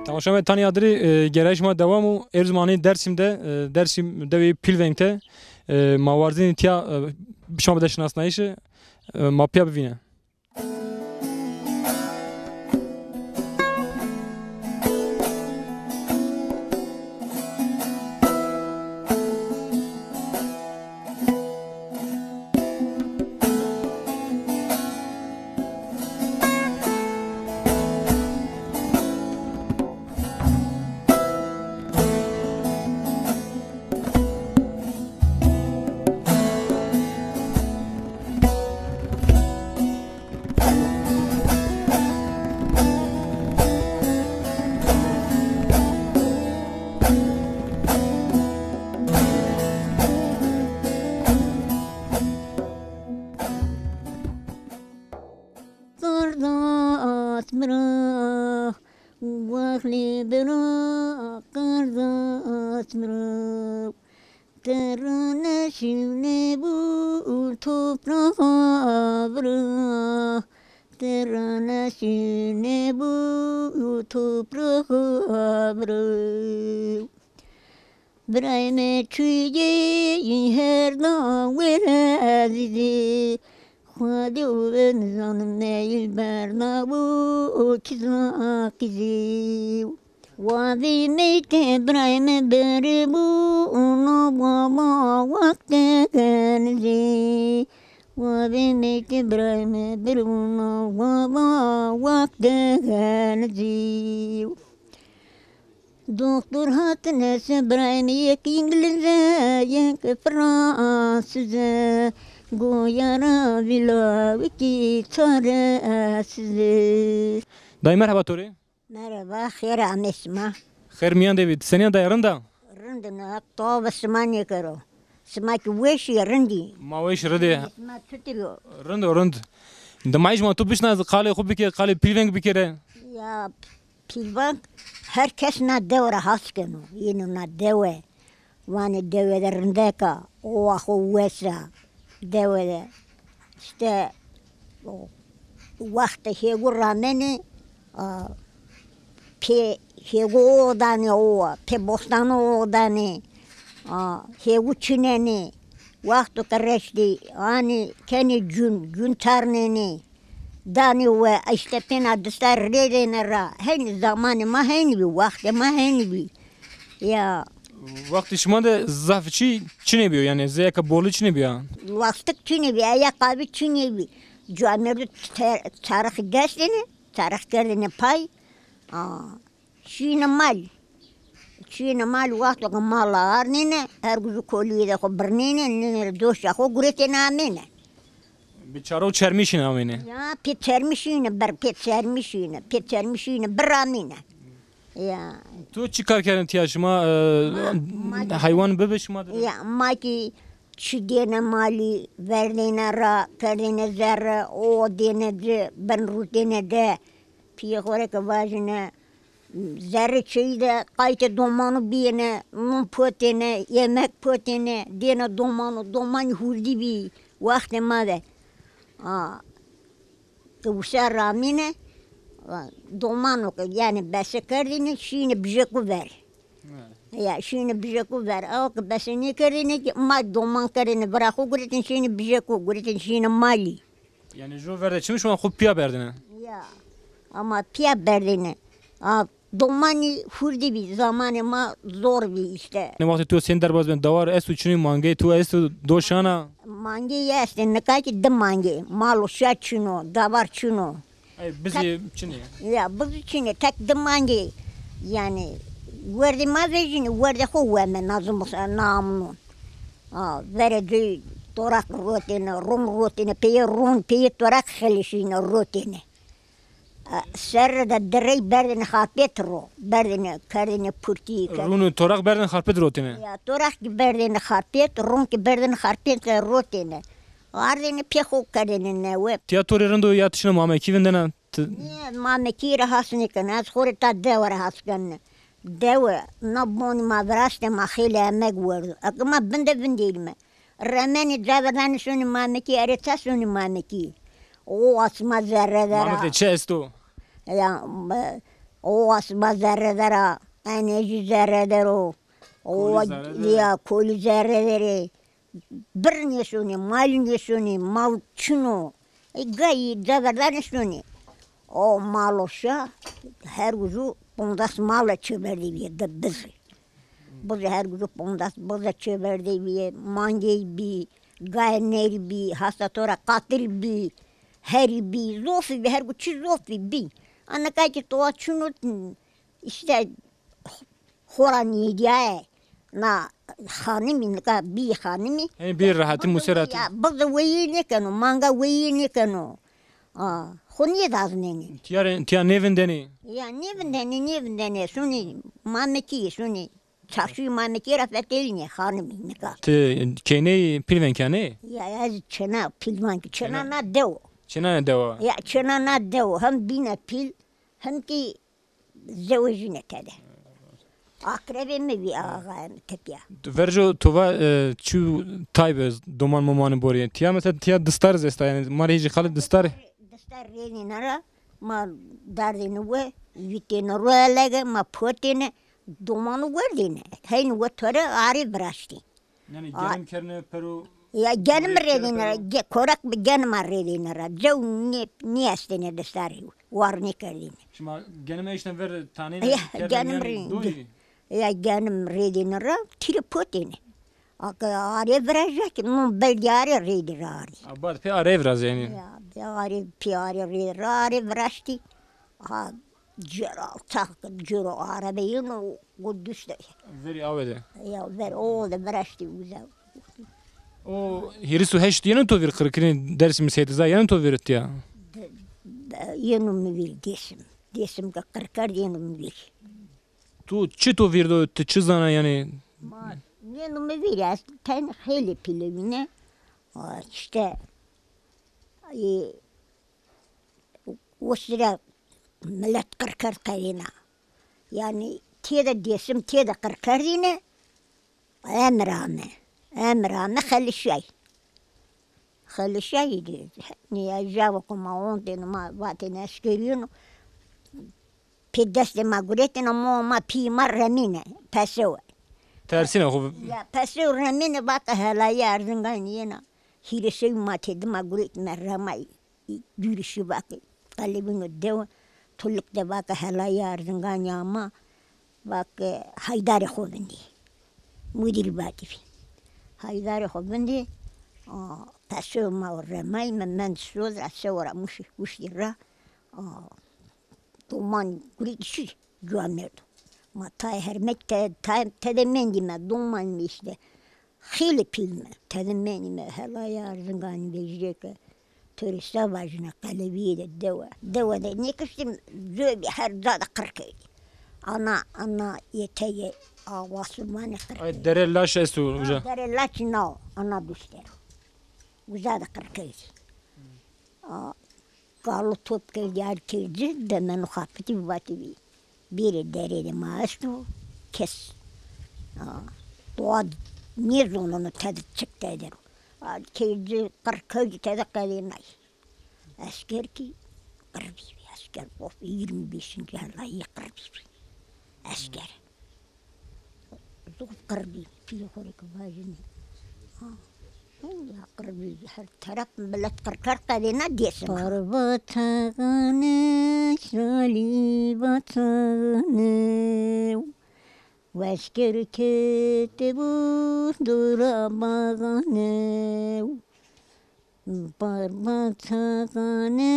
Tamaşa ve tanıyadırı gerajma devamı Erzman'ı Dersim devi Pilvenk'te mavarzin tiya şama da şinasnayışı mapya bivine. Terane şivne bu toprağa bırak. Terane şivne bu toprağa bırak. Brayme çüye her dağ verezdi. Hadi ben zanım neyil berna bu çizak izi. Vadi meyte brayme beri bu onu baba vakte genzi. Vadi meyte brayme beri onu baba vakte genzi. Doktor hatnesi brayme yek İngilizce yek Fransızca. Goyara vila viki çaresiz. Dayı merhaba Tori. Merhaba, خير عم اسمع. Khair miyan devi. Seniye dayarında. رندنا طاب اسمعني كرو. اسمعك ويش رندي. Maveş rıdı. اسمع تتريو. Rınd. Damayış ma tu bişnaz kale khub bike kale Pilvenk bikere. Ya pilvan herkes na devre haskenu. Yine na deve. Vani deve de rındeka. O ahu vesa. Deve de. İşte o vakti hegu rameni pe hegu dani o pe bostano dani hegu çineni vakti karıştı ani kendi gün tarneni dani ve işte pena dışlar redene hen zamanı ma hen bir vakti ma hen bir ya Vakti şuma da zafçı çine biyo yani zeyaka bolu çine biyo. lastik çini bir ayakkabı çini bir Cuanları tarih geçtiğini, tarih geldiğini pay, Şiine mal vakti mallar nene, her güzü kolye de ko bernene, nene doşa ko gurete namene. Biçaro çermişin amene. Ya petermişine, petermişine beramine. Ya. Tu çıkarken tiyaşıma hayvan bebeşma. Ya maki çiğdene mali verdiğine ra, kerdine zerre, o denedi, ben rutine de, piyakore kavajine, zerre çiğde, kayte domanı biyene, nun potene, yemek potene, dene domanı hurdi bi, vakti made. Kavuşa ramine, domanı yani bese kerdine, şiine bijeku ver. Ya şimdi bize kuver, o ki besini kerine ki mal doman kerine bırakı guretin şimdi bize ku guretin şimdi mali. Yani jo verde çıkmış ama kup piya berdine. Ya ama piya berdine. Domani hurdi bir zamanı ma zor bir işte. Ne vakti tu sen derbaz ben davar esu çini mange tu esu doşana. Mange yeste ne kaçı de mange malo şaçino davar çino. Ay bizi çini. Ya bizi çini tek de mange yani. Verdi mazejini, verdi kuvveme nazımız namnun. Verdi torak rutine, rum rutine, peye torak xelişine rutine. Serre direy berdine xapetro, berdine kerdine purti. Runu torak berdine harpet rotine. Ya torak berdine xapet, rum ki berdine xapet rutine. Ardine pehu kerdine ne Tiyatori rendo yatışına mame kivindena. Ne mame kira hasne kana, az horita devre haskanne. Deve, naboni madraste mahile emek verdi. Akıma ben değilim. Remeni zaverden sonu mameki, erita sonu mameki. O asma zerreler. Mamekle çe esto. Ya O asma zerredera, enerji zerredero, o Koli zerreder. ya koli zerredere. Bir nesuni, mal nesuni, mal çino. Gayi zaberler nesuni. O mal olsa her güzü bondas mala çöberdi bir de bizi. Bizi her güzü bondas bizi çöberdi bir mangi bir gayneri bir hastatora katil bir her bir zofi bir her güçü zofi bir. Ana kaçı toğa çunu işte horani diye na hanımı ka bir hanımı. Yani bir rahatı museratı. Ya bizi veyi ne kanu manga veyi ne kanu. Honiye dazneni. Tiya nevindeni. Ya nevindeni suni mameki suni çarşı mameki rafetelini hanımı ne ka. Kene pilvenkane. Ya az çena pilman ki çena na dev. Çena deva. Ya çena na dev hem bina pil hem ki zevcine tede. Akrebi mi bir ağa tepiya. Verjo tova çu taybe doman momanı boriye. Tiya mesela tiya dıstar zesta yani mari hiç halı dıstar. Dıstar reni nara ma dardini ve vitini roelege ma potini domanı verdini. Hein ve töre ari brashti. Yani gelim kerne peru. Ya genim reni nara korak bir genim reni nara. Cev ne estene dıstar var ne kerdini. Şimdi genime işten ver tane. Ya genim reni. Ya genim reni nara tiri potini. Ari brashti mu beldiyari reni rari. Abad pe araya biraz yani. Ya ari piyari rari brashti. Ha Cero cero arabayın o Kudüs'te. Veri avede. Ya ver o da brashti uzav. O hirisu heş diyenin to vir kırkını dersim seytiza yenin to virit ya. Yenum vil desim. Desim ka kırkar yenum vil. Tu çi to virdo te çizana yani. Yenum vil ya ten hele pilevine. İşte o sıra millet kırkar kayına. Yani tiyada desim tiyada kırkar yine. Emrame. Emrame خلي الشاي خلي الشاي دي نيا جاوكم ما وانتنا ما واتنا اسكرينو بيدست ما قريتنا ما بي مرة مينة بسوا Tersine o. يا بسوا رمينا باقي هلا يا رزنغانينا هيرسي ما تد ما قريت مرة ما يرسي باقي قلبنا الدوا تلك ده باقي هلا يا رزنغانيا ما باقي هيداري خوبندي مدير باقي في هايداري خبندي تسوي ما ورماي من سوز أسورة مش وشيرة دومان قريت شيء جواميرتو ما تاي هرمت تاي تدمني ما دومان ميشته خيلي بيلم تدمني ما هلا يا رزقان بيجيك توريستا باجنا قلبي الدواء ده نيكشتم زوبي هرزاد قركي أنا يتي واصلماني قركي Ay dere laş estu uca. Dare laçino ana düştero. Uzada kırkız. Kalı top geldi kirci de men hafiti vativi. Biri derede maaştu kes. Doğa ne zonunu tadı çıktı eder. Kirci kırkız tadı kalinay. Asker ki kırbi asker of 25. Allah'ı kırbi. Asker. قربي في خورك باجني يا قربي ترك بلد كركر قدينا ديسم قربتغني شالي بطغني واشكر كتبو دورا باغني قربتغني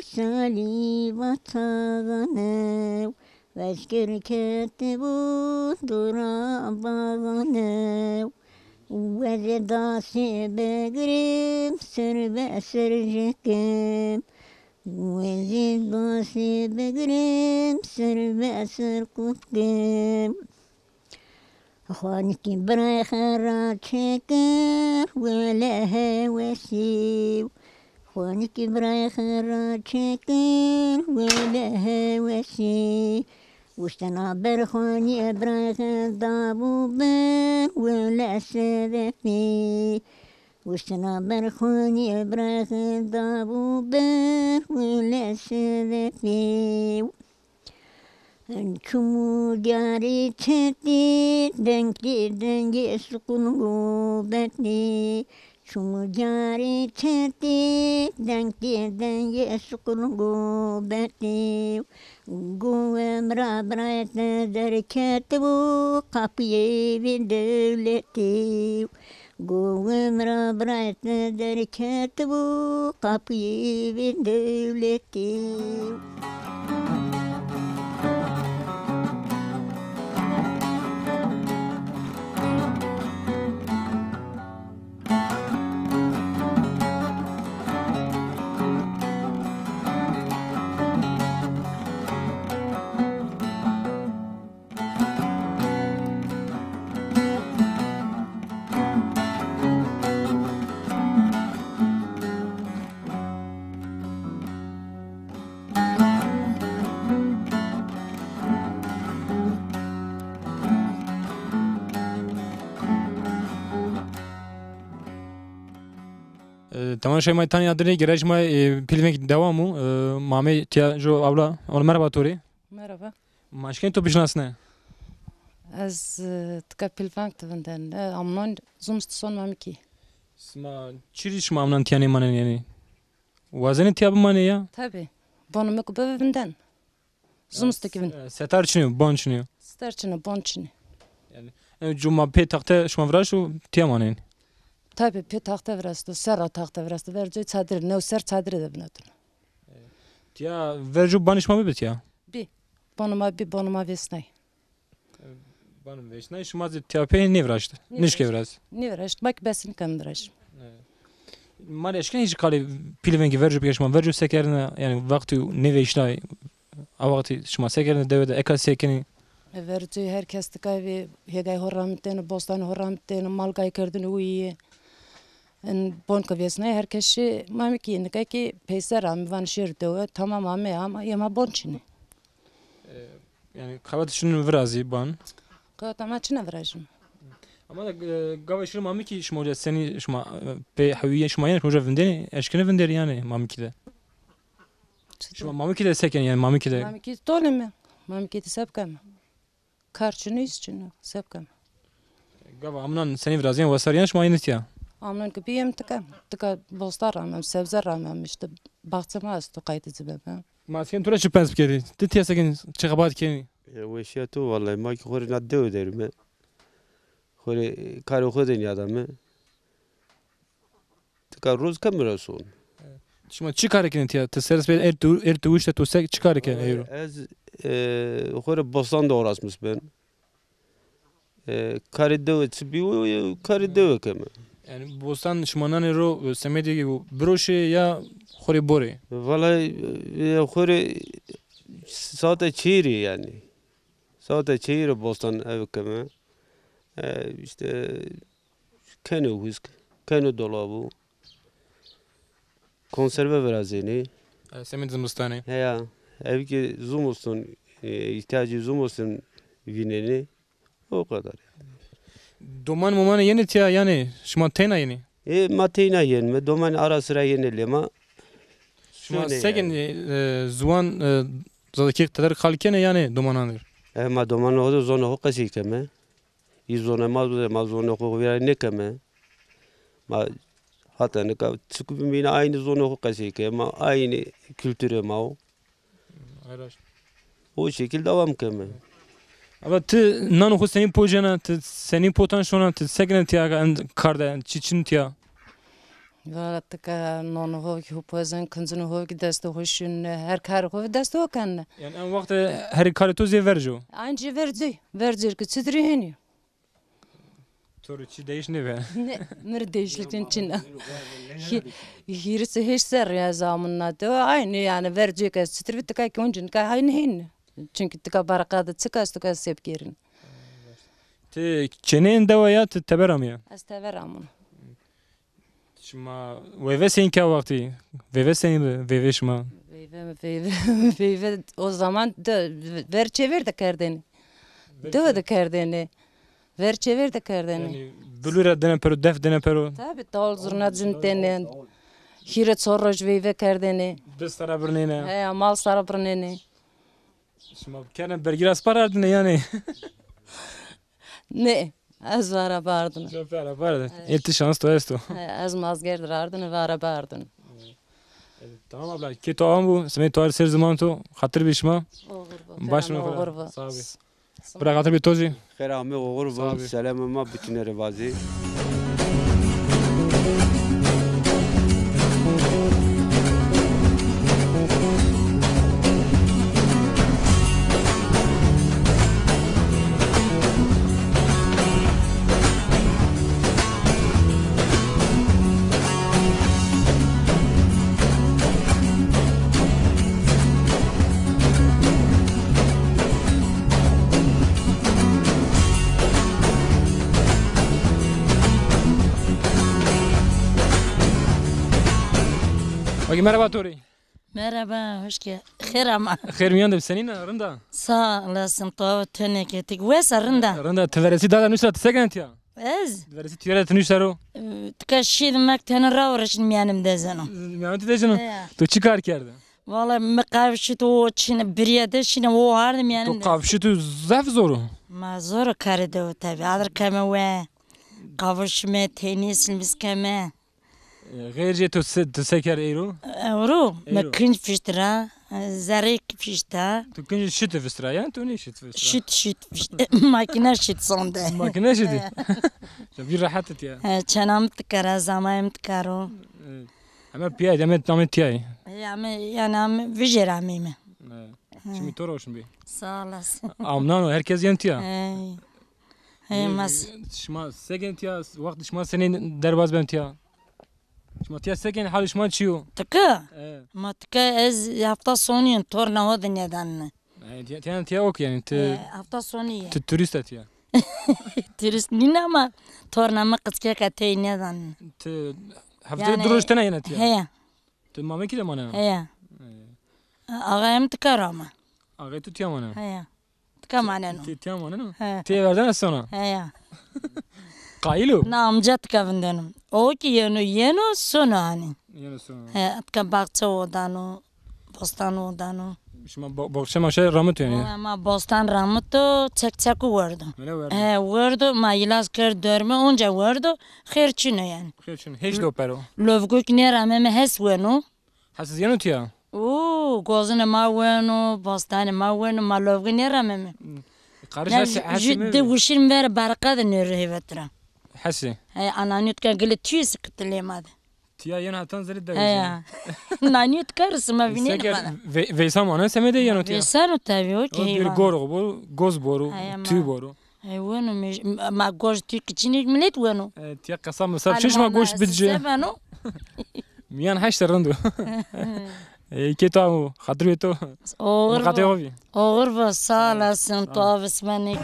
شالي بطغني واشكر كتبو درابانه وزداسي بقريم سر بأسر جكم وزداسي بقريم سر بأسر قطكم أخوانك براي خراتشكر ولا هوسيو أخوانك براي خراتشكر ولا هوسيو وشتنا برخوني براخ دابو بر ولا سدفي وشتنا برخوني براخ دابو بر ولا سدفي Çumu cari çeti dengi dengi sukun gubetli. Çumu cari çeti dengi dengi sukun gubetli. Guvemra brayet derket bu kapıye bir devleti. Guvemra brayet derket bu kapıye bir devleti. Tamaşa maytani adını gerejma pilvenk devamı mame tiya jo abla ol merhaba tori. Merhaba. Maşken to bişnasne. Az tka pilvank tavından amnon zumstson mamiki. Sma çiriş mamnan tiyani manen yani. Vazeni tiya bu mane ya. Tabi. Bonumu kubevinden. Zumstakivin. Setar çiniyor, bon çiniyor. Starçını bonçini. Cuma pe takte şma vraşu tiya manen. Tabi pe tahta vrastı, serra tahta vrastı. Verce çadır, ne ser çadır edebinatın. Tiya verju banışma bebet ya. Bonuma vesnay. Banım veşnay şma tiya pe ne vraştı. Nişke vraz. Ne vraşt, bak besin kamdraş. Mali eşken hiç kale pilvenki verju peşma verju sekerine yani vakti ne veşnay. Avakti şma sekerine devede eka sekeni. Verce herkes tka ve hegay horramiteni, bostan horramiteni, malgay kırdını uyiye. En bonka vesnay herkesi mamiki indikay ki peyser ami van şirde tamam ami ama yema bonçini. Yani kavat şunun vrazi ban. Qatama çına vrajım. Ama da gavaşır mami ki şmoja seni şma pe haviye şma yani şmoja vindeni eşkine vinderi yani mami ki de. Şma mami ki de seken yani mami ki de. Mamiki tole mi? Mamiki de sebkam. Karçını isçini sebkam. Gava amnan seni vrazi yani vasariyan şma yenit ya. Amnon ki biyem tıka bostar ramam, sebze ramam işte bahçema astu kaydı zibebe. Ma sen tura çıpens bikeri. Titiya seken çıkabat keni. وشياتو والله ما كي خوري ندو ديرمه خوري كارو خودين يادمه تكا روز كم رسون Şma çıkar keni tiya. Te seres be er tu işte tu sek çıkar keni euro. az خوري بوستان da orasmış ben kari dev tsibiu kari dev keme Yani bostan şmanan ero semedi gibi broşe ya khori bore. vallahi خوري saate çiri yani saate çiri bostan ev keme işte kene husk kene dolabı konserve verazeni Semedi zımstane. ya evki zoom olsun ihtiyacı zoom olsun vineni o kadar. Doman momane yeni tiya yani şma tena yeni. Mateyna yenme doman ara sıra yenileme. Şma seken zuan zadaki kadar kalkene yani domananır. Ma doman o da zona hokası keme. İzona ma zona hokası ne keme. Ma hatta ne ka çıkıp yine aynı zona hokası keme aynı kültüre ma o. O şekilde devam keme. Ama tı nano xo senin pojana tı senin potansiyona tı seken tiya karda çiçin tiya. Valla tıka nonu hoki hupazan kınzını hoki deste hoşun her kar hoki deste hokan. Yani en vakti her karitoz verjo. Aynı verci ki çidri heni. Toru çi değiş ne be. Ne mer değişlikten çinna. Hirisi hiç ser ya zamanla da aynı yani verci ki çidri tıka ki oncun ka aynı heni. Çünkü tıka barakada çıkas tıka sepkerin. Tı çeneğin devaya tı teberam ya. Az teveramın. Şma veve senin ka vakti. Veve senin veve şma. Ve o zaman da ver çevir de kerdeni. Da kerdeni. Ver çevir de kerdeni. Yani bülüre dene pero def dene pero. Tabi tol zurna zinteni. Hiret sorroj ve kerdeni. Biz tara birnene. He mal sara brneni. Şimdi kendin bergir aspar ardın yani. Ne? Az var abardın. Çok fena var. Elti şans to esto. Az mazgerdir ardın ve arabardın. Tamam abla. Ki toğam bu. Seni toğar ser zaman to. Hatır bişma. Başına Olur kadar. bu. Sağ ol. Bırak hatır bir tozi. خير عمي وغربة صافي. سلام ما بتنا ربازي Bakın merhaba Tori. Merhaba, hoş geldin. Hayır ama. Khair miyan da senin rında. Sağ olasın, tuğ teneketik. Wesa rında. Rında tveresi da nusra tsegent ya. Ez. Tveresi tiyara tnusaro. Tıkaşid mekten ravraşın miyanım dezeno. Miyan de canım. Tu çıkar kerdi. Valla mekavşit o çine biriyade şine o hardım yani. Tu kavşı tu zaf zoru. Ma zor karede o tabi. Adar keme ve. Kavuşme, tenis miskeme. Ghayrce tu seker euro. Euro. Mekinç fiştira. Zarek fişta. Tu kunj shit fistra ya. Tu ne shit fistra. Şit fişta. Makine şit sonde. Makine shit. Bir rahat ya. Çanam tıkara, zamayım tıkaro. Ama piyay demet namet tiyay. Yani vijeramim. Şimdi tor olsun bir. Sağ olasın. Amnano herkes yentiya. Hey. Hey mas. Şma segentiya vakt şma senin derbaz bentiya. Şma tiya segen hal şma çiyo. Tıkı. Ma tıkı ez hafta sonu torna o dünyadan. Tiyan tiya ok yani. Hafta sonu ye. Turist atiya. Turist nina ama torna mı kıske katey nedan. Hafta duruş tane yana tiya. Heya. Tu mame ki de mana. Heya. Ağayım tıkar ama. Ağay tu tiya mana. Heya. Tıkı maneno. Tiya mana no. He. Tiya verden sonra. Heya. Kailu. Na amca tıkı vindenim. O ki yenu sonu hani. Yani sonra. He. Tıkı bakça odano. Bostan odano. Şma bakşama şey ramut yani. Ama bostan ramuto çek vardı. Öyle verdi. Vardı ma ilaç kır dörme onca vardı. Xerçine yani. Hiç de opero. Lovguk ne rameme hes venu. Hasız yanu tiya. Gozine ma venu, bostane ma venu, ma lovguk ne rameme. Karış hasi hasi De mi? vuşin ver baraka da ne revetra. Hasi. Ananyut ka gile tüyüs kıtlemadi. Tiya yan hatan zeli de. Ya. Nanyut karısı ma vinin Seker bana. veysam ana semede yanu tiya. Vesano tabi o O ki. bir goro boru, goz boru, Ay, tüy ama. boru. Venu ma goz tüy kiçini millet venu. Tiya kasam mesela çeşme goş bidce. Sevenu. Miyan haş tarandu. Ki tamu, hatırıyor to. Oğur Kate bu. hobi. Oğur bu sağ olasın tuavis beni.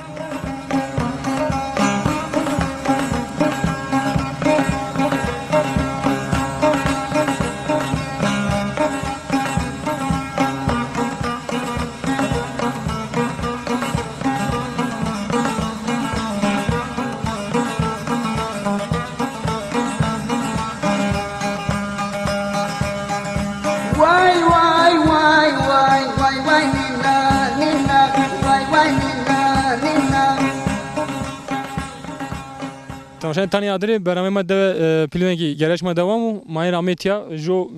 Why, Nina, Nina, why, Nina. Tamam şimdi tane adını berame madde pilvenki gelişme devamı. Mayın Ahmetya jo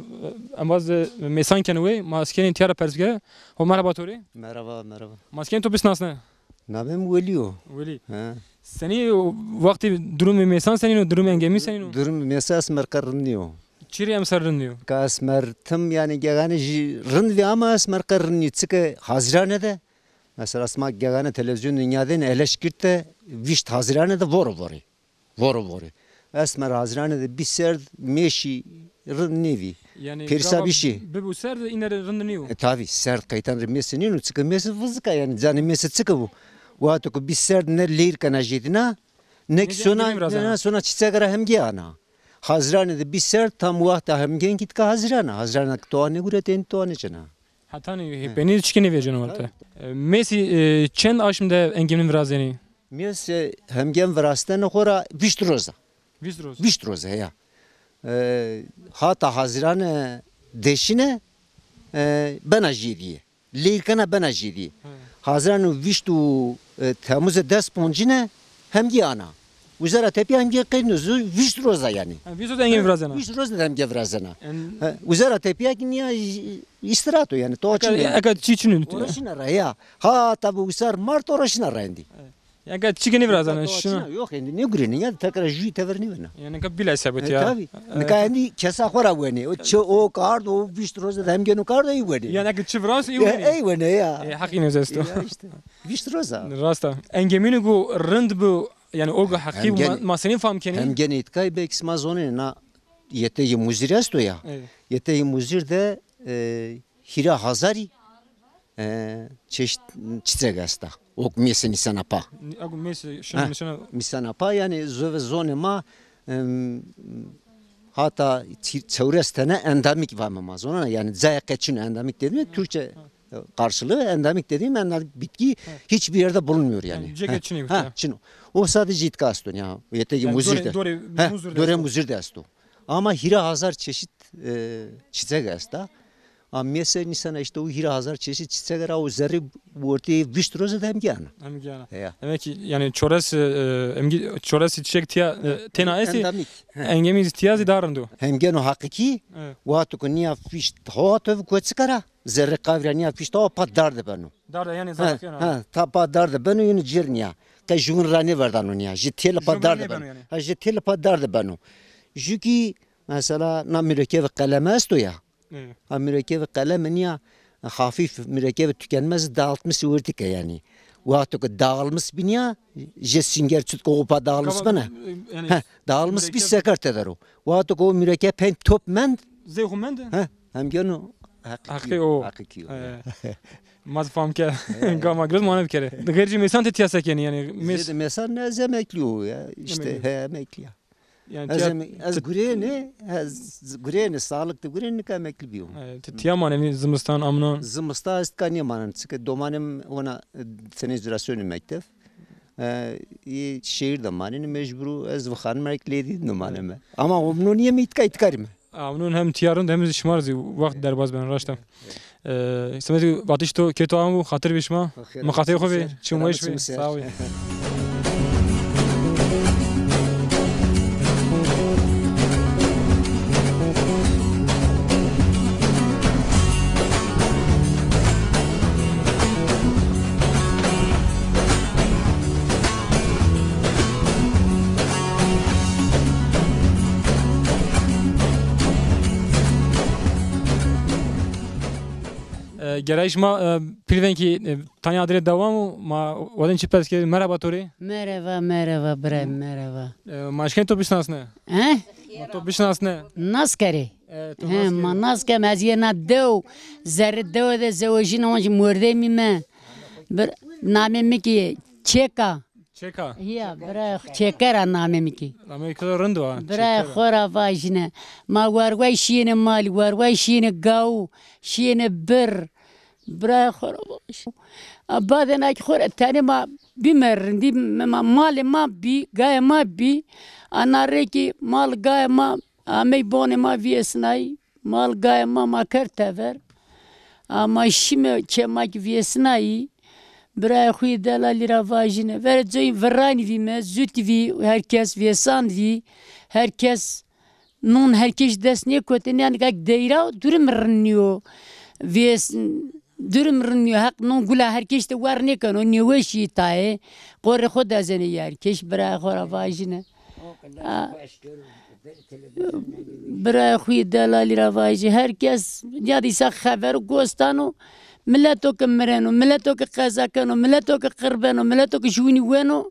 amaz mesan kenue maskenin tiyara persge. Ho merhaba tori. Merhaba. Maskenin to bis nasne. Namem Veliyo. Veli. Ha. Seni vakti durum mesan senin durum engemi senin. Durum mesas merkarınıyor. Çiri em sarrın diyor. Kasmer tım yani gegane rın ve ama asmer karınıyor. Çıkı Haziran'da mesela asma gegane televizyon dünyada eleşkirte vişt Haziran'da voru. Asmer Haziran'da bir ser meşi rın nevi. Yani Persa bir şey. Bu ser de iner rındınıyor. Tabi sert kaytan remesinin çıkı mesi vızıka yani canı mesi çıkı bu. Vato bir ser ne lir kana jedina. Ne sonra çiçekara hem giyana. Haziran'da bir ser tam vakti hem gen git ka Haziran'a toğane göre ten toğane cana. Hatta ne beni çikini vereceğim orta. Messi çend aşımda engemin biraz yani. Mes hem gen vrastan khora viştroza. Vizros. Viştroza ya. Hatta Haziran'a deşine ben ajidiye. Leyrkana bana jidi. Haziran viştu Temmuz dest poncine hem ana. Wizara tepi hem qeynuzu vişt roza yani. Vişt engin vrazana. Vişt roza hem vrazana. Wizara tepi ki niye istirato yani to açın. Aka çiçinin. Orasına raya. Ha tabi usar Mart orasına rayndi. Aka çikini vrazana şuna. Yok yani ne gürenin ya tekrar jüy teverni bana. Yani ka bila sabit ya. Tabi. Ne kayandi kesa khora veni. O kard o vişt roza hem genu kard iyi veni. Yani aka çivras iyi veni. Ey veni ya. Hakkını zesto. İşte vişt roza. Rasta. Engemini gu rınd bu yani olgu hakki masinin fam keni. Hem gene itkay beks mazone na yeteyi muzir asto ya. Yeteyi muzir de hira hazari çeşit çiçek hasta. Ok mesi nisan apa. Agu mesi şuna. Nisan apa yani zone ma hatta çevrestene endemik var mı mazona yani zayakçın endemik dediğim Türkçe karşılığı endemik dediğim endemik bitki hiçbir yerde bulunmuyor yani. Ceketçini ha, Çin. O sadece itki astı ya. Yeteği muzirde. Dore muzirde astı. Ama hira hazar çeşit çiçek astı. Ama mesela Nisan'a işte o hira hazar çeşit çiçekler o zerri bu ortaya vişt roza da hem gana. Hem gana. Demek ki yani çorası çiçek tiya tena esi engemi ihtiyacı darındı. Hem gano hakiki vatu ko niya vişt hato ko çıkara zerre kavra niya vişt o pat dardı banu. Dardı yani zaten. Ha ta pat dardı banu yine cirniya. Ka jun rani verdan niya. Jitel pat dardı banu. Ha jitel pat dardı banu. Çünkü mesela na mürekkep kalem asto ya. Mürekkep kalem niya hafif mürekkep tükenmez dağıtmış üretike yani. Vatu ko dağılmış biniya jesinger çutko opa dağılmış bana. Dağılmış bir sekreter o. Vatu ko mürekkep hem topmend. Zehumend. Hem gano hakiki o. Hakiki o. Maz fam ke gama göz mana bir kere. Gerici mesan tetiya yani. Mesan ne zemekli o ya işte emekli ya. Yani az gurene sağlıklı gurene emekli bir o. Tetiya manevi zımıstan amnon. Zımıstan istkaniye manen. Çünkü domanem ona senizrasyonu mektef. Şehirde manen mecburu az vakhan mekledi domaneme. Ama onu niye mi itkarim? Amnon hem tiyarın hem şımarzi vakt derbaz ben raştam. İstemedi vatış to keto amu hatır bişma. Makatay khobi çumayış ve sağ Gerayış ma pilvenki tanya adre devam ma odin çipes ki merhaba tori. Merhaba bre merhaba. Maşken to bişnas ne? He? To bişnas ne? Nas kare. He ma nas ke maziyena dev zerre dev de zevajin onji murde mi me. Bir namemi ki Çeka. Çeka. Ya bre Çekara namemi ki. Amerika'da rındı var. Bre khora vajne. Ma warway şine mal warway şine gav şine bir. برای خور بعد اینکه خور تنی ما بیمرندی مال ما بی گای ما بی آناره کی مال گای ما امی بونه ما ویسنای مال گای ما کرده ور اما شیم چه ما ویسنای برای خوی دلالی را واجنه ور جای ورانی وی مه زوتی وی herkes ویسان وی herkes نون herkes دست نیکوتن یعنی که دیرا دورم رنیو ویس Durum rınıyor hak non gula herkes de var ne kan o niye şey tae kore خود ازنه herkes برای خورا واجنه برای خوی دلالی را واجی herkes یادی سا خبر گوستانو ملتو که مرنو ملتو که قضا کنو ملتو که قربانو ملتو که جونی ونو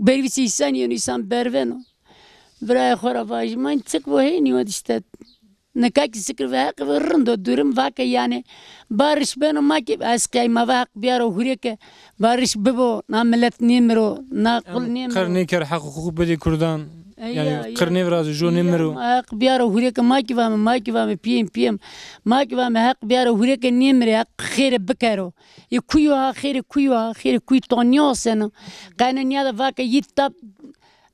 برویسی انسانی انسان برونو برای خورا واجی من چک وهینی ودیشت نکاک سکر و حق ورندو دورم واقع یعنی بارش بنو ما کی اسقای ما واقع بیارو هوری که بارش ببو نا ملت نیمرو نا قل نیمرو قرنی کر حق حقوق بدی کردان yani قرنی وراز جو نیمرو حق بیارو هوری که ما کی وام پیم ما کی وام حق بیارو هوری که نیمره حق خیر بکرو یکویو خیر کوی تونیو سن قانونیا دا واقع یتاب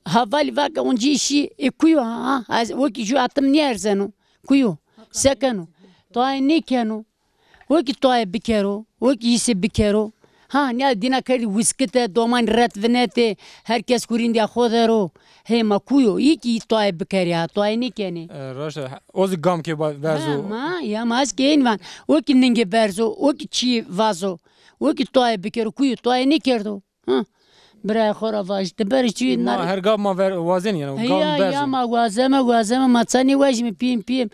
havali واقع اونجی شی یکویو از وکی جو اتم نیارزنو kuyu sekenu toy nikenu وکی توی بکرو وکی یسی بکرو ها نه دینا کردی وسکته دومان رت ونته هر کس کورین خود رو هی مکویو یکی توی بکری ها توی نیکنی راشه اوز گام که برزو ما یا ماس که این وان وکی نینگ برزو وکی چی وازو وکی توی بکرو کویو توی نیکردو ها برای خورا واج دبر چی ما هر گام ما وازن یعنی گام برزو یا ما وازم ما تانی واج می پیم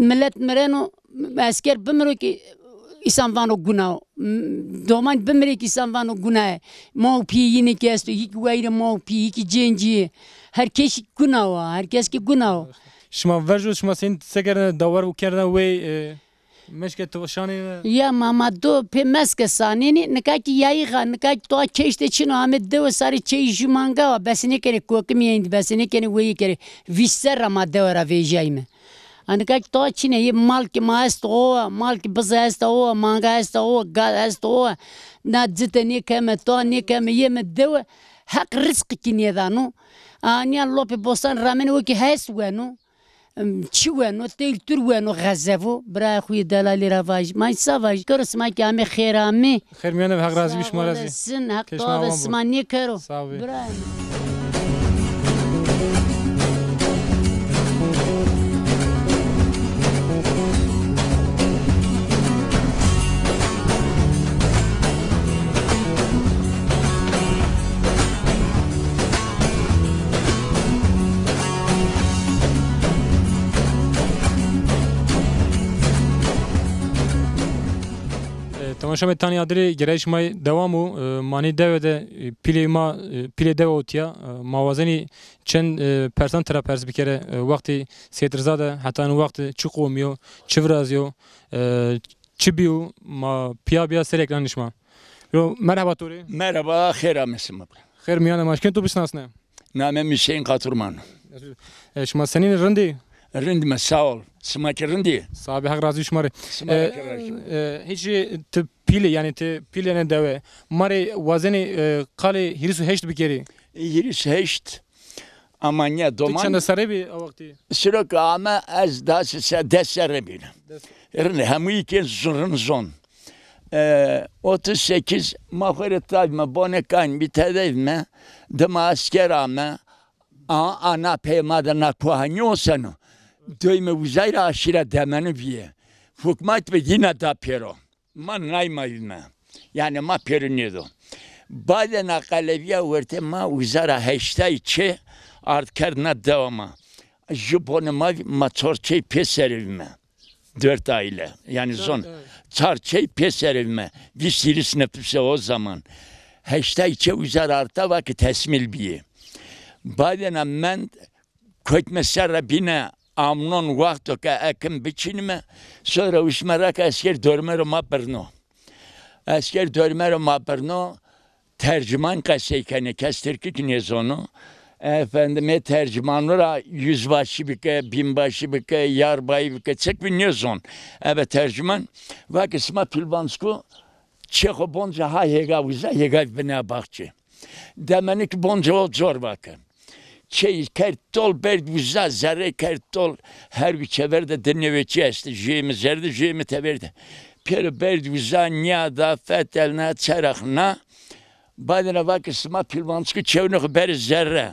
ملت مرنو اسکر بمرو که İnsan vano günah. Doman bimrek insan vano günah. Mau pi yine kesto, hik vayre mau pi, hik cenci. Herkes günah var, herkes ki günah. شما ورجو شما سین سگر داور و کردن وی مشکل تو شانی Ya mama do pe meske sanini nekaki yayıga nekaki toa çeşte çino Ahmet de sarı çeş jumanga besine kere kokum yendi besine kere vey kere visser ama devara vejayme. Ani kaki toa çine ye mal ki maest o mal ki bıza est o manga est o gaz est o na zite ne keme toa ne keme yeme de hak risk ki ne dano ani lopi bostan ramen o ki hes weno چیوانو تیل تروانو غزفو برای خوی دلالی رواج مای سواج کرس ما کامی خیرامی خیر میانه حق رازی بیش مرازی سن حق تو اسمانی کرو برای تماشا میتونی ادری گرایش مای دوامو مانی دوده پیلی دوتیا موازنی چند پرسنت را پرس بکره وقتی سیترزاده حتی ان وقت چه قومیو چه ورازیو چه بیو ما بیا سر اکران نشما رو مرحبا توری مرحبا خیر آمسیم خیر میانه ماشکن تو بشناسنه نامم Hüseyin Katurman شما سنین رندی رندم sağ ol سماك رندي صاحب حق رازي شماري هيش تبيلي يعني تبيلي انا دوا ماري وزني قالي هيرسو هشت بكيري هيرس هشت امانيا دومان تشند سربي وقتي سرك اما از داس دسربي رن همي كن زون 38 mahveretler bonekan bir tedevme demasker ama ana peymadana puhanyosanı Döyme uzayra aşire demeni biye. Hükümet ve yine da pero. Ma naymayma. Yani ma periniyordu. Bazen akaleviye verte ma uzara heşta içe artkarına devama. Juponu ma çorçey peserivme. 4 aile. Yani son. Çorçey peserivme. Visiris nefise o zaman. Heşta içe uzara arta vakit tesmil biye. Bazen ben kötmeser bine Amnon vakto ka ekim biçinime sonra usmerak asker dörmero maperno. Asker dörmero maperno tercüman kaseykene kestirki kinezonu. Efendime tercümanlara yüzbaşı bike, binbaşı bike, yarbayı bike çek binezon. Evet tercüman vakisma pilvansku Çeko bonca ha hega uza hega bine bakçı. Demenik bonca ol zor bakın. Kertol berdvuza zerre kertol her bir çeverde deneveci est jemi zerde jemi teverde per berdvuza nyada fetelna çarahna badena vakisma pilvansku çevnok ber zerre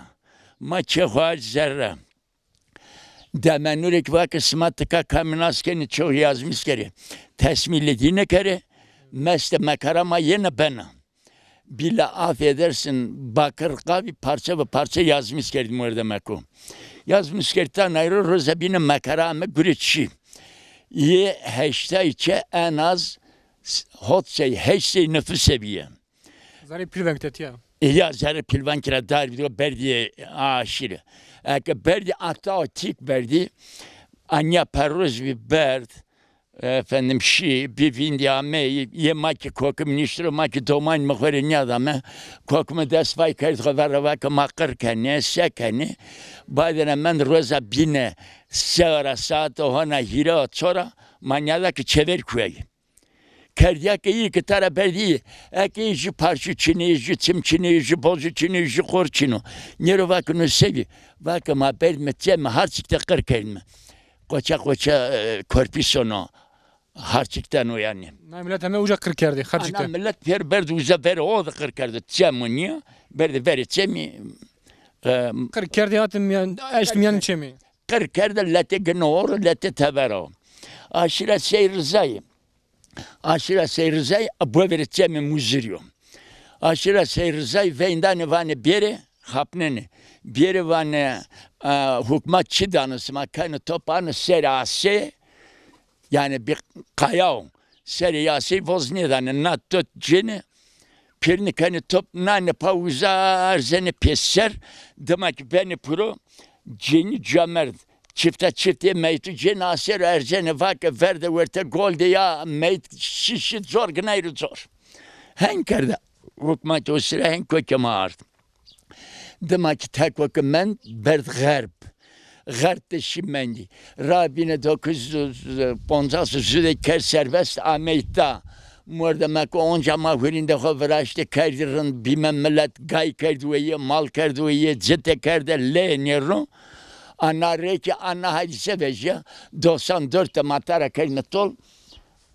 ma çehaj zerre demenurek vakisma tıka kaminaskeni çok yazmış kere tesmillediğine kere meste mekarama yine bana Bile affedersin bakır kavi parça ve parça yazmış kerdim orada meko. Yazmış kertan ayrı rozabine makarame güreçi. Ye heşte içe en az hot şey heşte nefis seviye. Zari pilvan tetiya. Ya zari pilvan kira dar bir berdi aşire. Eke berdi akta tik berdi. Anya perroz bir berd. Efendim bir vindiyame ye maki kokum niştro maki domain mıhveri ne adamı kokumu desvay kayıt kadar vaka makır kene sekene bazen ben roza bine seara saat ohana hira sonra manyada ki çever kuy kerdiya ki iyi ki tara berdi eki işi parçı çini işi çim çini işi bozu çini işi kor çino nero vakını sevi vakı ma berdi metçe mi harçıkta kır kelime koça korpisonu Harçıktan o yani. Millet hemen uca kırk kerdi. Ana Harcıkta. millet berdi uza beri o da kır kerdi. Çemoniya berdi veri çemi. Kırk kerdi hatım yani. Eştim yani çemi. Kır kerdi lete gnor lete tevero. Aşira seyrizayı. Aşira seyrizayı bu veri çemi muziriyor. Aşira seyrizayı ve indane vane biri hapneni. Biri vane hükümet çidanısı makanı topanı serası. Yani bir kayav. Seriyasi voznedane natto cini. Pirini kanı top nane pauza arzeni peser. Demek beni pro cini cömert. Çifte meytu cini aser erzeni vake verde verte golde ya meyt şişit zor gınayru zor. Henkerde hükümet o sıra henk kökeme ardı. Demek ki tek vakit men berd garb. Garp şimendi. Rabine 950 züdeker serbest ameyta. Demek onca mahverinde havraşte kerdirin bilmem millet gay kerduye mal kerduye cidde kerde le nero. Ana reki ana hadise veje 94'te matara kerine tol.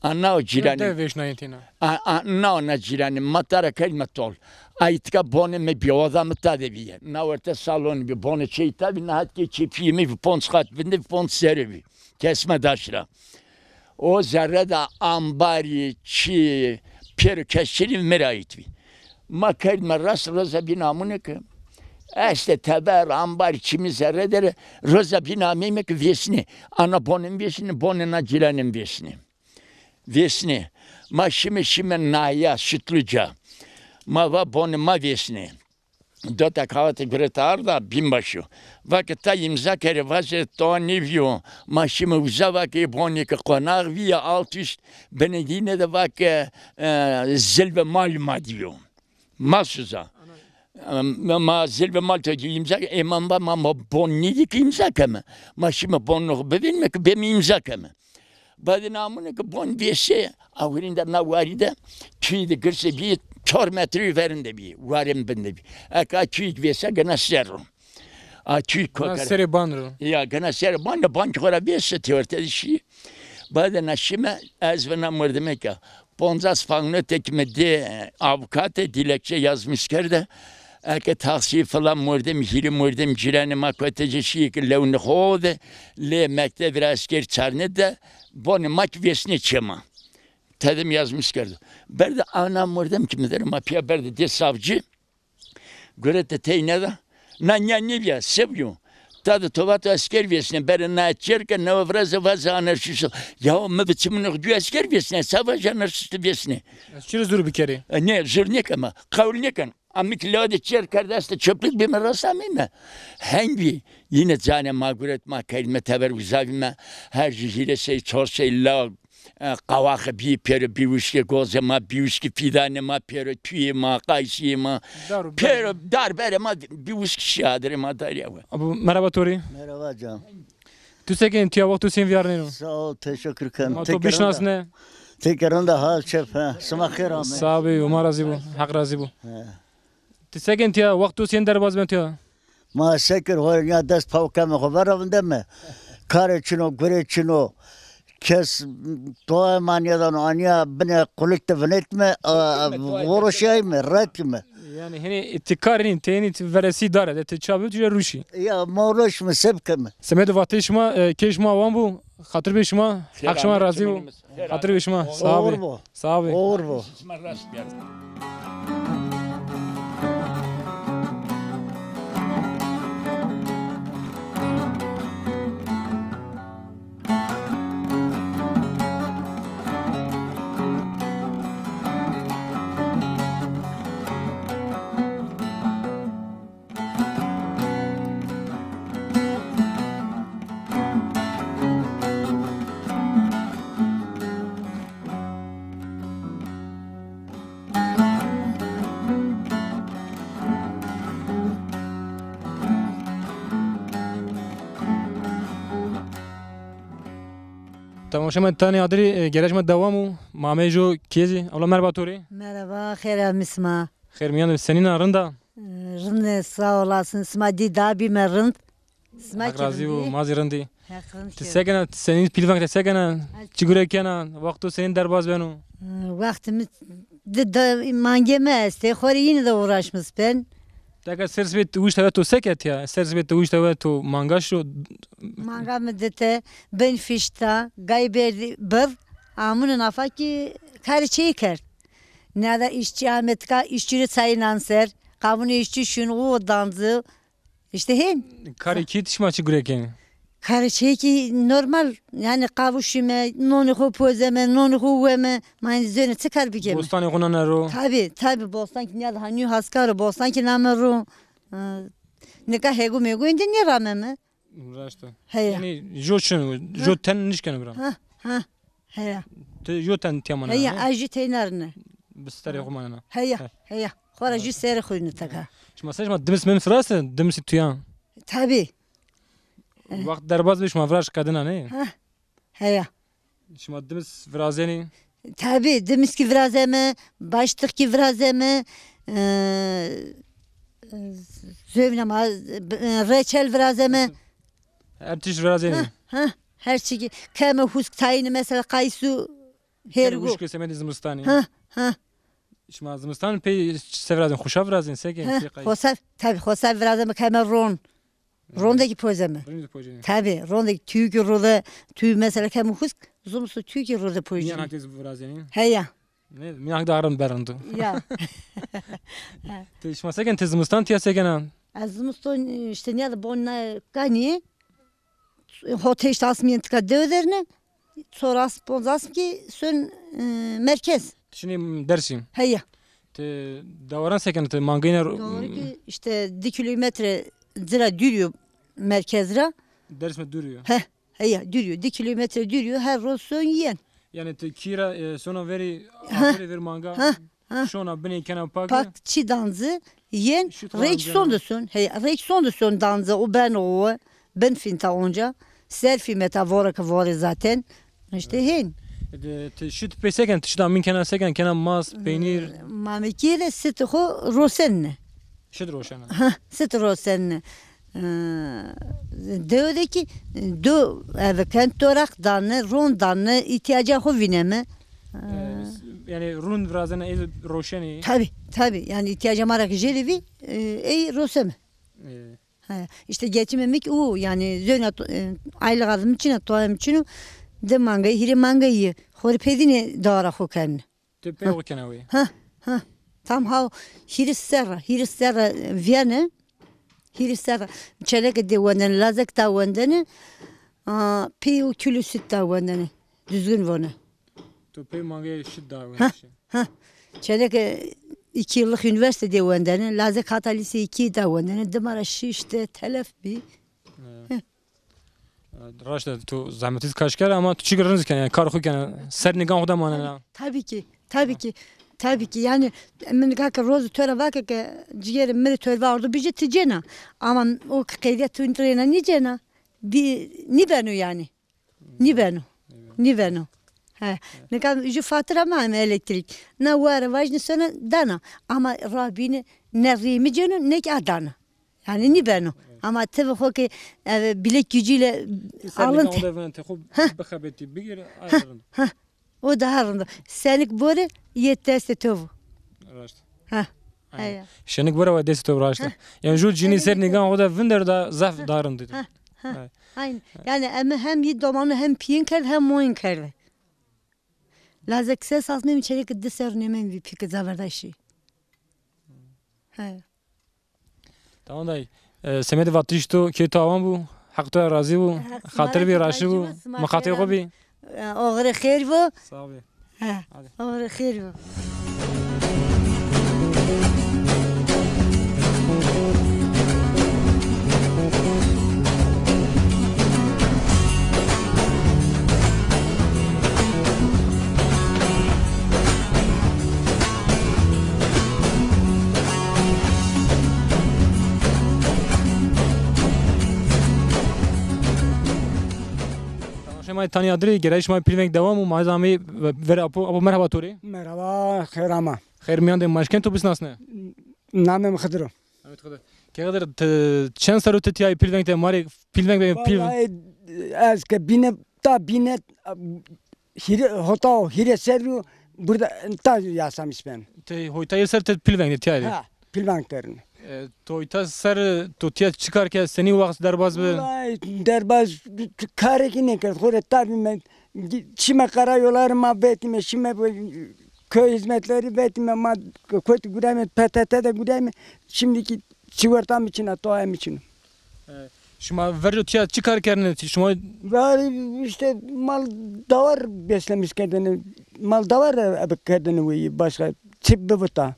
Ana o cirani. De veşnayetina. Ana ona cirani matara kerine tol. Aitka bone me bioda mtadeviye. Na orta salon bir bone çeyta bir nahat ki çipimi bir pon skat bir pon serevi. Kesme daşra. O zerre de ambari çi per keşirin merayitvi. Makar meras roza binamını ki. İşte teber ambari çimi zerre de roza binamı ki vesni. Ana bonin vesni bonina cilanin vesni. Vesni. Ma şimdi naya sütlüca. Ma boni ma vesni. Dota kavati gretar da binbaşı. Vakit ta imza kere vaze to nivyo. Ma şimdi uza vakit boni ki konar via alt üst. Benedine de vakit zilve mal diyor. Masuza. Ma zilve mal tocu imza emamba ma boni ki imza keme. Ma şimdi bonu bevilmek bem imza keme. Badinamını ki bon vese avırında navaride tüyde gırse bir 4 metre üzerinde bir varım bende bir. Aka tüy vese gana serum. A tüy kokar. Seri bandro. Ya gana serum. Bana bankora vese teorte şey. Badina şime ezvena mırdımeka. Ponzas fanlı tekmede avukate dilekçe yazmışlar. Aka tahsil falan mırdım, hiri mırdım, cirani makwateci şiik levni hode, le mekteb asker çarne de, boni mak vesni çema. Tedim yazmışlardı. Berde anam mırdım ki midir, ma piya berde de savcı, görete teyne de, na nyanilya, sevyo. Tadı tovato asker vesni, berde na çerke, na ovraza vaza anarşist. Ya mı biçimini gidiyor asker vesni, savaş anarşist vesni. Çiri zor bir kere. Ne, zırnek ama, kavlnekan. Amik lade çer kardasta çöplük bir merasamime. Hangi yine cane mağburet ma kelime teber uzavime her jihile şey çor şey la kavakı bir peri bir uçki goze ma bir uçki fidane ma peri tüye ma kaysi ma peri darbere ma bir uçki şadere ma darya. Abu merhaba Tori. Merhaba canım. Tu sekin tiya vaktu sen viyarneno. Sağ ol, teşekkür ederim. Ma to bişnas ne? Tekrarında hal şef ha. Sıma khir Ahmet. Sabi Umar razı bu. Hak razı bu. Tu sekin tiya vaktu sen derbaz ben tiya. Ma sekir var ya dest pavkame haberavinde mi? Kare çino, göre çino. Kes doğa manyadan anya bine kolektif netme vuruşay mı, ret mi? Yani hani tikarin teni veresi dare de çabuk tüye ruşi. Ya mavruş mu sebke mi? Semed vatışma keşma van bu. Hatır beşma, akşama razı bu. Hatır beşma. Sabi. Sabi. Olur bu. تماشا تانی ادری گرش ما دوامو مامه جو کیزی اولا مرحبا توری Merhaba, خیرم اسما. خیر میان سنین رندا Rın sağ olasın. Isma dida bir rınd. Razi bu mazirandi. Hakkın Tesegana senin pilvan tesegana çigure kana vaktu senin derbaz benu. Vaktimiz de mangeme este. Xori yine de uğraşmış ben. Taka sersbet uç tava to seket ya. Sersbet uç tava to mangaşo. Manga müddete ben fişta gayberdi bır. Amunun afaki karıçeyi kert. Ne da işçi Ahmetka işçili sayınan ser. Kavunu işçi şunu o danzı. İşte hen. Kari kit şma çigure kana. Karıçeyi ki normal yani kavuşume, nonu kopozeme, nonu kuvveme. Mani zöne çıkar bir gemi. Bostani konanaro. Tabi bostan ki ne da hanyu haskarı bostan ki nameru. Ne ka hegu megu indi ne rameme. Raşta. Heya. Yani joçun joten nişken bram. Heya. Te joten tiamana. Heya ajı teynarını. Bistari kumana. Heya. Xora jü seri xuyunu taka. Şma sejma dimis mem sırası dimisi tuyan. Tabi. Vakt derbaz biş mavraş kadına ne? Heya. Şma dimis vrazeni. Tabi demiş ki vrazeme, başlık ki vrazeme, zövnama, reçel vrazeme. Her tiş vrazeni. Her şey keme husk tayini mesela kaysu hergu. Uş kesemedi zımrstani. Şma zımrstan pey sevrazeni xuşa vrazeni seke. Xosav tabi xosav vrazeme keme ron. Rondaki pozeme. Tabi rondaki tüyü roda tüy mesela keme husk zumsu tüyü roda pozeme. Yan hakez vrazeni. Heya. Ne min hak daran berandu. Ya. Te şma seken te zımrstan tiya seken. Azmuston işte ne de bonna gani hoteş tasmiyentka döderine sonra sponzas ki sön merkez. Şimdi dersim. Heya. Te davaran seken te mangayna. Doğru ki işte 2 kilometre zira dürüyor merkezre. Dersme duruyor. Heya dürüyor. 2 kilometre dürüyor her roz sön yiyen. Yani te kira sonra veri aferi ver manga. Şona beni kana pak. Pak çi danzı yiyen reaksiyon da sön. Heya reaksiyon da sön danzı o ben o ben finta onca. Selfie metavora kavore zaten. İşte hen. Te şut peseken te şudan min kana seken kana mas peynir. Mamekire sitho rosenne. Şud roşana. Sit rosenne. Devdeki do ev kent torak danne ron danne ihtiyaca hovineme. Yani run vrazena ez roşeni. Tabi yani ihtiyaca marak jelivi ey roseme. İşte geçmemek o yani zöne aylık adım için toyam için de mangayı hiri mangayı horpedine dara hokan. Tepe o kenavi. Tam ha hiri serra viyane hiri serra çelek de venden lazak da venden piyo külü süt da venden düzgün vone. Tepe mangayı şid da. Çelek 2 yıllık üniversite venden lazak hata lise 2 da venden demara işte telef bir. Raşta tu zahmetiz kaşkar ama tu çıkarırız yani karxu yani ser nigan oda manana. Tabii ki yani min kaka rozu töre vaka ki ciğerim miri tör vardı bir ticena ama o kıyıda tüntrena ni cena ni benu yani ni benu ne kadar ücü fatura mı elektrik ne var vajni sana dana ama rabini ne rimi cenu ne ki adana yani ni benu ama tabii o ki bilek gücüyle alın o da harında. Senik böyle yeterse tovu. Şenik böyle ve desto raşta. Yani şu cini ser nigan o da vinder da zaf darın dedi. Aynen. Yani hem yedomanı hem piyin kar hem moyin kar. Lazık ses aslında içerik deser nemen bir pik zavardaşı. Tamam dayı. Semedi vatışto ki tamam bu. Hakta razı bu. Hatır bir raşı bu. Makatı ko bi. Ağrı xeyr bu. Sağ ol. Ağrı xeyr bu. شما تانی ادری گرایش ما پیلنگ دوام و مازامی ور ابو مرحبا توری مرحبا خیر اما خیر میان ده مشکن تو بسناس نه نامم خضرو kadar çen sarı tiyayı pilvenkte mari pilvenk Vallahi az ki bine hota hire serru burada ta yasam ispen. te hoytayı ser te pilvenkte tiyayı. Ha pilvankarın. Toyta ser to tiya çıkarken seni vakt derbaz be. Vallahi derbaz kare ki ne kadar hore tabi ben çime karayollarıma betime çime köy hizmetleri betime ma kötü gureme PTT'de gureme şimdiki sigortam için atoğam için. Şuma verjo tiya çıkarken şuma Var işte mal davar beslemiş kendini mal davar kendini başka tip bıta.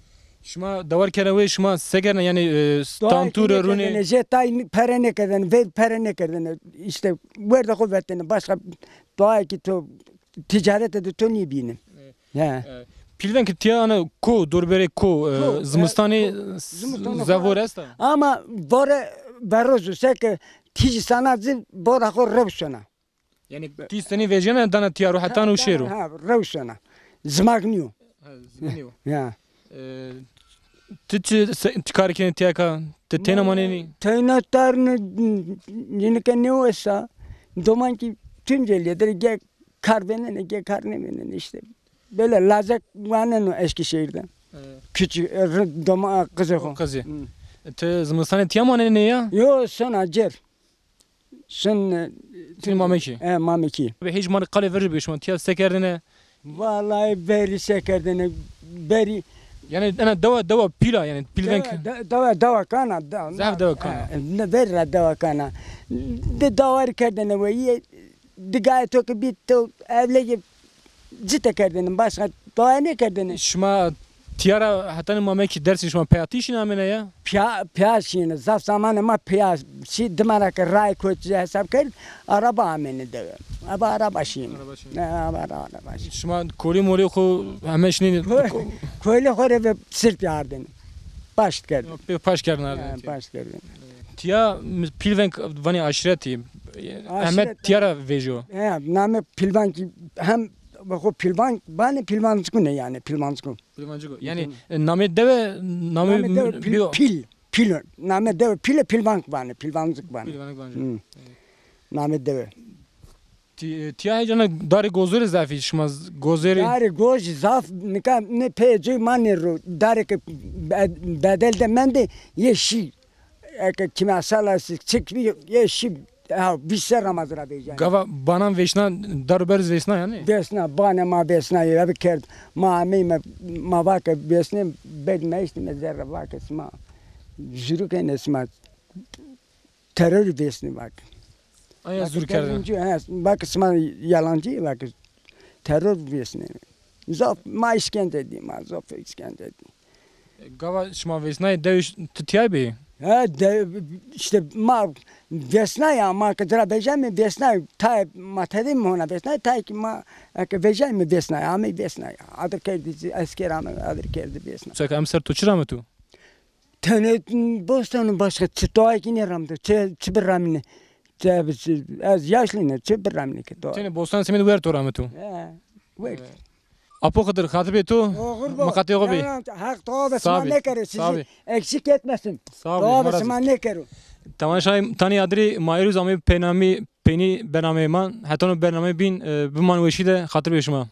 şuma davar kere ve şuma segerne yani stantur runi. Jetay perene kadar ve perene kadar işte burada kuvvetini başka doğa ki to ticarete de to niye binin. Ya. Pilvenk tiya ana ko durbere ko zmistani zavoresta. Ama bora barozu sek tici sanatçı bora ko revşona. Yani ti seni vejene dana tiya ruhatan u şeru. Ha revşona. Zmagniu. Ya. Tici çıkarken tiya ka te tena maneni. Tena tarne yine ki ne olsa doman ki Tunceli'de ge karbenen ge karnemenen işte. Böyle lazak vanen Eskişehir'de. Küçük doma kızı o. Kızı. Te zmistani tiya maneni ya? Yo sen acer. Sen mameki. Mameki. Ve hiç mar kale verir bir şuma tiya sekerdine. Vallahi beri sekerdine beri Yani ana dava pila yani pilvenk. Dava kana. Zav dava kana. Ne verra dava kana. De davar kerdine ve ye de gayet o ki bit evlege cite kerdine başka dava ne kerdine. Şuma tiyara hatan mameki dersin şuma peyatişin amene ya. Piyasını zaf zamanı ma piyas si demarak ray koçu hesap kerd araba amene de. Araba şin. Araba şin. Şuma koli moli ko hemeşni Köyle hore ve sırf yardım. Baş kerdin. Paş kerdin. Baş kerdin. Tiya pilvenk vani aşireti. Ahmet tiyara vejo. Name pilvan ki hem bu pilvan bana pilvancık ne yani pilvancık. Pilvancık. Yani name deve name pil name deve pilvan bana pilvancık bana. Pilvancık bana. Name deve. Tiya jana dari gozeri zafi şmaz gozeri. Dari goz zaf ne peci manero dari ki bedelde mende yeşil. Kimyasal çıkmıyor yeşil. Visser Ramazra diyeceğim. Gava banan veşna darberz veşna yani. Vesna bana ma vesna ya bir kert ma ma vaka vesna bed meist mezerra vaka sma. Jürüken esma terör vesna vaka. Aya zürkerdin. Bak sma yalancı bak terör vesna. Zaf ma işkence di ma zaf işkence di. Gava şma veşna deviş tiyay bey. De işte ma vesna ya ma kadar bejam vesna ta matedim ona vesna ta ki ma bejam vesna ya ama vesna ya adır kerdi asker ama adır kerdi vesna. Çek amser tuçra mı tu? Tane bostanın başka çıtoy ki ne ramdı çıbramne. Az yaşlı ne çıbramne ki to. Tane bostan semin ver tora mı tu? Ver. Apo kadar hatır be tu? Makati obi. Hak to besma ne kere sizi eksik etmesin. To besma ne kere. Tamaşay tani adri mayruz ami penami peni bename man hatonu bename bin biman weşi de hatır beşma.